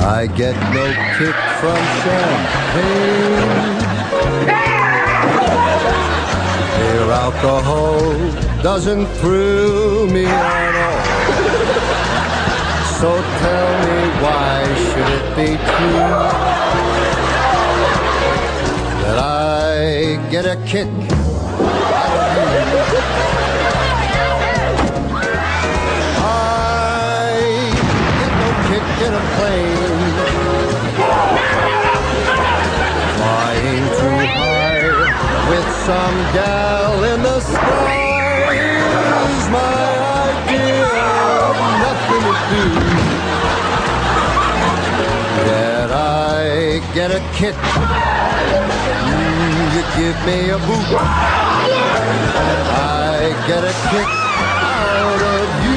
I get no kick from champagne. Beer alcohol doesn't thrill me at all. So tell me, why should it be true that I get a kick out of you? I get no kick in a plane, flying too high with some gal in the sky is my idea of nothing to do. Yet I get a kick. You give me a boot. I get a kick out of you.